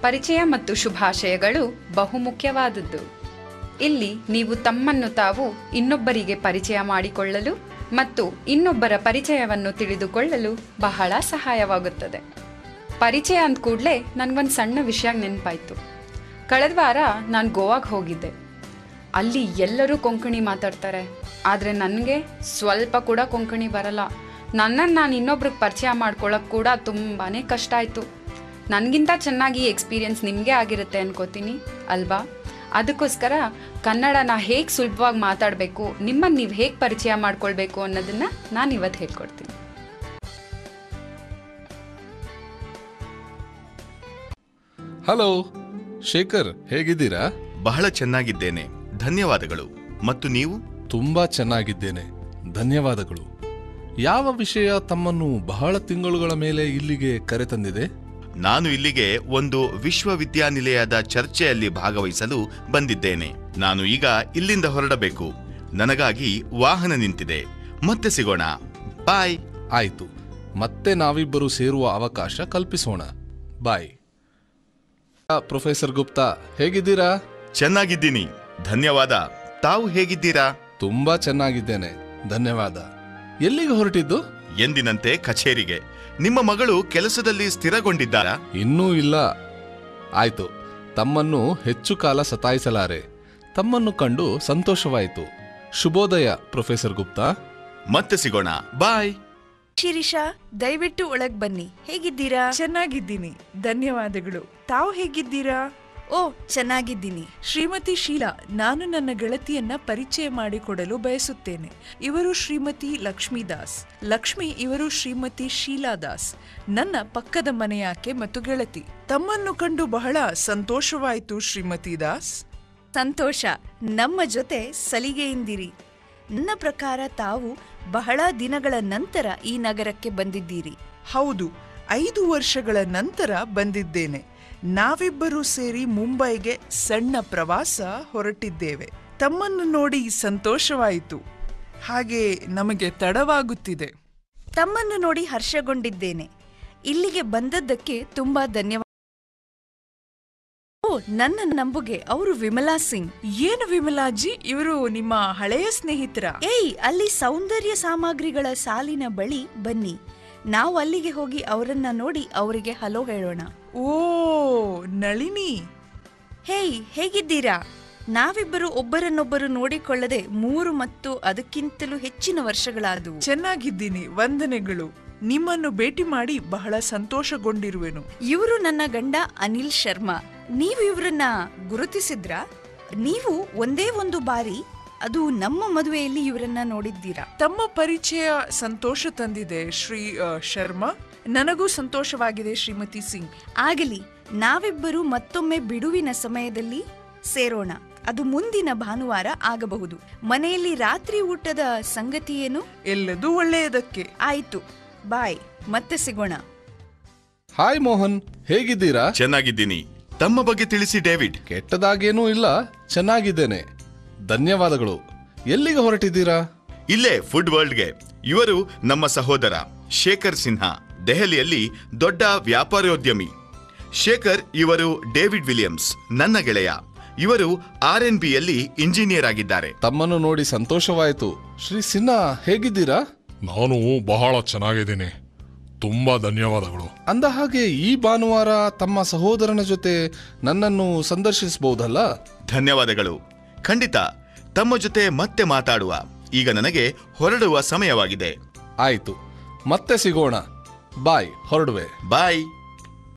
ಪರಿಚಯ ಮತ್ತು ಶುಭಾಶಯಗಳು ಬಹುಮುಖ್ಯವಾದದ್ದು. ಇಲ್ಲಿ ನೀವು ತಮ್ಮನ್ನು ತಾವು ಇನ್ನೊಬ್ಬರಿಗೆ ಪರಿಚಯ ಮಾಡಿಕೊಳ್ಳಲು ಮತ್ತು ಇನ್ನೊಬ್ಬರ ಪರಿಚಯವನ್ನು ತಿಳಿದುಕೊಳ್ಳಲು ಬಹಳ ಸಹಾಯವಾಗುತ್ತದೆ. ಪರಿಚಯ ಅಂದ ಕೂಡಲೇ ನನಗೊಂದು ಸಣ್ಣ ವಿಷಯ ನೆನಪಾಯಿತು. ಕಳೆದ ವಾರ ನಾನು ಗೋವಾಗೆ ಹೋಗಿದ್ದೆ. ಅಲ್ಲಿ ಎಲ್ಲರೂ ಕೊಂಕಣಿ ಮಾತಾಡ್ತಾರೆ, ಆದರೆ ನನಗೆ ಸ್ವಲ್ಪ ಕೂಡ ಕೊಂಕಣಿ ಬರಲ್ಲ. ನನ್ನನ್ನು ನಾನು ಇನ್ನೊಬ್ರಿಗೆ ಪರಿಚಯ ಮಾಡ್ಕೊಳ್ಳೋಕೆ ಕೂಡ ತುಂಬಾ ಕಷ್ಟ ಆಯಿತು. ನನಗಿಂತ ಚೆನ್ನಾಗಿ ಎಕ್ಸ್ಪೀರಿಯನ್ಸ್ ನಿಮಗೆ ಆಗಿರುತ್ತೆ ಅನ್ಕೋತೀನಿ ಅಲ್ವಾ? ಅದಕ್ಕೋಸ್ಕರ ಕನ್ನಡನ ಹೇಗೆ ಸುಲಭವಾಗಿ ಮಾತಾಡಬೇಕು, ನಿಮ್ಮನ್ನು ನೀವು ಹೇಗೆ ಪರಿಚಯ ಮಾಡ್ಕೊಳ್ಬೇಕು ಅನ್ನೋದನ್ನು ನಾನು ಇವತ್ತು ಹೇಳ್ಕೊಡ್ತೀನಿ. ಹಲೋ ಶೇಖರ್, ಹೇಗಿದ್ದೀರಾ? ಬಹಳ ಚೆನ್ನಾಗಿದ್ದೇನೆ, ಧನ್ಯವಾದಗಳು. ಮತ್ತು ನೀವು? ತುಂಬಾ ಚೆನ್ನಾಗಿದ್ದೇನೆ, ಧನ್ಯವಾದಗಳು. ಯಾವ ವಿಷಯ ತಮ್ಮನ್ನು ಬಹಳ ತಿಂಗಳುಗಳ ಮೇಲೆ ಇಲ್ಲಿಗೆ ಕರೆತಂದಿದೆ? ನಾನು ಇಲ್ಲಿಗೆ ಒಂದು ವಿಶ್ವವಿದ್ಯಾನಿಲಯದ ಚರ್ಚೆಯಲ್ಲಿ ಭಾಗವಹಿಸಲು ಬಂದಿದ್ದೇನೆ. ನಾನು ಈಗ ಇಲ್ಲಿಂದ ಹೊರಡಬೇಕು. ನನಗಾಗಿ ವಾಹನ ನಿಂತಿದೆ. ಮತ್ತೆ ಸಿಗೋಣ. ಬಾಯ್. ಆಯ್ತು, ಮತ್ತೆ ನಾವಿಬ್ಬರು ಸೇರುವ ಅವಕಾಶ ಕಲ್ಪಿಸೋಣ. ಬಾಯ್. ಪ್ರೊಫೆಸರ್ ಗುಪ್ತಾ, ಹೇಗಿದ್ದೀರಾ? ಚೆನ್ನಾಗಿದ್ದೀನಿ, ಧನ್ಯವಾದ. ತಾವು ಹೇಗಿದ್ದೀರಾ? ತುಂಬಾ ಚೆನ್ನಾಗಿದ್ದೇನೆ, ಧನ್ಯವಾದ. ಎಲ್ಲಿಗೆ ಹೊರಟಿದ್ದು? ಎಂದಿನಂತೆ ಕಚೇರಿಗೆ. ನಿಮ್ಮ ಮಗಳು ಕೆಲಸದಲ್ಲಿ ಸ್ಥಿರಗೊಂಡಿದ್ದಾರಾ? ಇನ್ನೂ ಇಲ್ಲ. ಆಯ್ತು, ತಮ್ಮನ್ನು ಹೆಚ್ಚು ಕಾಲ ಸತಾಯಿಸಲಾರೆ. ತಮ್ಮನ್ನು ಕಂಡು ಸಂತೋಷವಾಯಿತು. ಶುಭೋದಯ ಪ್ರೊಫೆಸರ್ ಗುಪ್ತಾ. ಮತ್ತೆ ಸಿಗೋಣ. ಬಾಯ್. ಶಿರೀಷಾ, ದಯವಿಟ್ಟು ಒಳಗ್ ಬನ್ನಿ. ಹೇಗಿದ್ದೀರಾ? ಚೆನ್ನಾಗಿದ್ದೀನಿ, ಧನ್ಯವಾದಗಳು. ತಾವು ಹೇಗಿದ್ದೀರಾ? ಓ, ಚೆನ್ನಾಗಿದ್ದೀನಿ. ಶ್ರೀಮತಿ ಶೀಲಾ, ನಾನು ನನ್ನ ಗೆಳತಿಯನ್ನ ಪರಿಚಯ ಮಾಡಿಕೊಡಲು ಬಯಸುತ್ತೇನೆ. ಇವರು ಶ್ರೀಮತಿ ಲಕ್ಷ್ಮೀದಾಸ್. ಲಕ್ಷ್ಮಿ ಇವರು ಶ್ರೀಮತಿ ಶೀಲಾದಾಸ್, ನನ್ನ ಪಕ್ಕದ ಮನೆಯಾಕೆ ಮತ್ತು ಗೆಳತಿ. ತಮ್ಮನ್ನು ಕಂಡು ಬಹಳ ಸಂತೋಷವಾಯಿತು ಶ್ರೀಮತಿ ದಾಸ್. ಸಂತೋಷ. ನಮ್ಮ ಜೊತೆ ಸಲಿಗೆಯಿಂದಿರಿ. ನನ್ನ ಪ್ರಕಾರ ತಾವು ಬಹಳ ದಿನಗಳ ನಂತರ ಈ ನಗರಕ್ಕೆ ಬಂದಿದ್ದೀರಿ. ಹೌದು, 5 ವರ್ಷಗಳ ನಂತರ ಬಂದಿದ್ದೇನೆ. ನಾವಿಬ್ಬರೂ ಸೇರಿ ಮುಂಬೈಗೆ ಸಣ್ಣ ಪ್ರವಾಸ ಹೊರಟಿದ್ದೇವೆ. ತಮ್ಮನ್ನು ನೋಡಿ ಸಂತೋಷವಾಯಿತು. ಹಾಗೆ ನಮಗೆ ತಡವಾಗುತ್ತಿದೆ. ತಮ್ಮನ್ನು ನೋಡಿ ಹರ್ಷಗೊಂಡಿದ್ದೇನೆ. ಇಲ್ಲಿಗೆ ಬಂದದ್ದಕ್ಕೆ ತುಂಬಾ ಧನ್ಯವಾದ. ಓ, ನನ್ನ ನಂಬುಗೆ ಅವರು ವಿಮಲಾ ಸಿಂಗ್. ಏನು ವಿಮಲಾಜಿ, ಇವರು ನಿಮ್ಮ ಹಳೆಯ ಸ್ನೇಹಿತರ? ಏಯ್, ಅಲ್ಲಿ ಸೌಂದರ್ಯ ಸಾಮಗ್ರಿಗಳ ಸಾಲಿನ ಬಳಿ ಬನ್ನಿ. ನಾವು ಅಲ್ಲಿಗೆ ಹೋಗಿ ಅವರನ್ನ ನೋಡಿ ಅವರಿಗೆ ಹಲೋ ಹೇಳೋಣ. ಓ, ನಳಿನಿ. ಹೇಯ್, ಹೇಗಿದ್ದೀರಾ? ನಾವಿಬ್ಬರು ಒಬ್ಬರನ್ನೊಬ್ಬರು ನೋಡಿಕೊಳ್ಳದೆ 3 ಮತ್ತು ಅದಕ್ಕಿಂತಲೂ ಹೆಚ್ಚಿನ ವರ್ಷಗಳಾದವು. ಚೆನ್ನಾಗಿದ್ದೀನಿ, ವಂದನೆಗಳು. ನಿಮ್ಮನ್ನು ಭೇಟಿ ಮಾಡಿ ಬಹಳ ಸಂತೋಷಗೊಂಡಿರುವೆನು. ಇವರು ನನ್ನ ಗಂಡ ಅನಿಲ್ ಶರ್ಮಾ. ನೀವು ಇವರನ್ನ ಗುರುತಿಸಿದ್ರಾ? ನೀವು ಒಂದೇ ಒಂದು ಬಾರಿ, ಅದು ನಮ್ಮ ಮದುವೆಯಲ್ಲಿ ಇವರನ್ನ ನೋಡಿದ್ದೀರಾ? ತಮ್ಮ ಪರಿಚಯ ಸಂತೋಷ ತಂದಿದೆ ಶ್ರೀ ಶರ್ಮಾ. ನನಗೂ ಸಂತೋಷವಾಗಿದೆ ಶ್ರೀಮತಿ ಸಿಂಗ್. ಆಗಲಿ, ನಾವಿಬ್ಬರು ಮತ್ತೊಮ್ಮೆ ಬಿಡುವಿನ ಸಮಯದಲ್ಲಿ ಸೇರೋಣ. ಅದು ಮುಂದಿನ ಭಾನುವಾರ ಆಗಬಹುದು. ಮನೆಯಲ್ಲಿ ರಾತ್ರಿ ಊಟದ ಸಂಗತಿ ಏನು? ಎಲ್ಲದೂ ಒಳ್ಳೆಯದಕ್ಕೆ. ಆಯ್ತು, ಬಾಯ್, ಮತ್ತೆ ಸಿಗೋಣ. ಹಾಯ್ ಮೋಹನ್, ಹೇಗಿದ್ದೀರಾ? ಚೆನ್ನಾಗಿದ್ದೀನಿ. ತಮ್ಮ ಬಗ್ಗೆ ತಿಳಿಸಿ ಡೇವಿಡ್. ಕೆಟ್ಟದಾಗೇನೂ ಇಲ್ಲ, ಚೆನ್ನಾಗಿದ್ದೇನೆ, ಧನ್ಯವಾದಗಳು. ಎಲ್ಲಿಗೆ ಹೊರಟಿದ್ದೀರಾ? ಇಲ್ಲೇ ಫುಡ್ ವರ್ಲ್ಡ್ಗೆ. ಇವರು ನಮ್ಮ ಸಹೋದರ ಶೇಖರ್ ಸಿನ್ಹಾ, ದೆಹಲಿಯಲ್ಲಿ ದೊಡ್ಡ ವ್ಯಾಪಾರೋದ್ಯಮಿ. ಶೇಖರ್ ಇವರು ಡೇವಿಡ್ ವಿಲಿಯಮ್ಸ್, ನನ್ನ ಗೆಳೆಯ. ಇವರು RNBಯಲ್ಲಿ ಇಂಜಿನಿಯರ್ ಆಗಿದ್ದಾರೆ. ತಮ್ಮನ್ನು ನೋಡಿ ಸಂತೋಷವಾಯಿತು. ಶ್ರೀ ಸಿನ್ಹಾ, ಹೇಗಿದ್ದೀರಾ? ನಾನು ಬಹಳ ಚೆನ್ನಾಗಿದ್ದೀನಿ, ತುಂಬಾ ಧನ್ಯವಾದಗಳು. ಅಂದ ಹಾಗೆ ಈ ಭಾನುವಾರ ತಮ್ಮ ಸಹೋದರನ ಜೊತೆ ನನ್ನನ್ನು ಸಂದರ್ಶಿಸಬಹುದಲ್ಲ? ಧನ್ಯವಾದಗಳು, ಖಂಡಿತ. ತಮ್ಮ ಜೊತೆ ಮತ್ತೆ ಮಾತಾಡುವ. ಈಗ ನನಗೆ ಹೊರಡುವ ಸಮಯವಾಗಿದೆ. ಆಯ್ತು, ಮತ್ತೆ ಸಿಗೋಣ. ಬಾಯ್, ಹೊರಡುವೆ. ಬಾಯ್.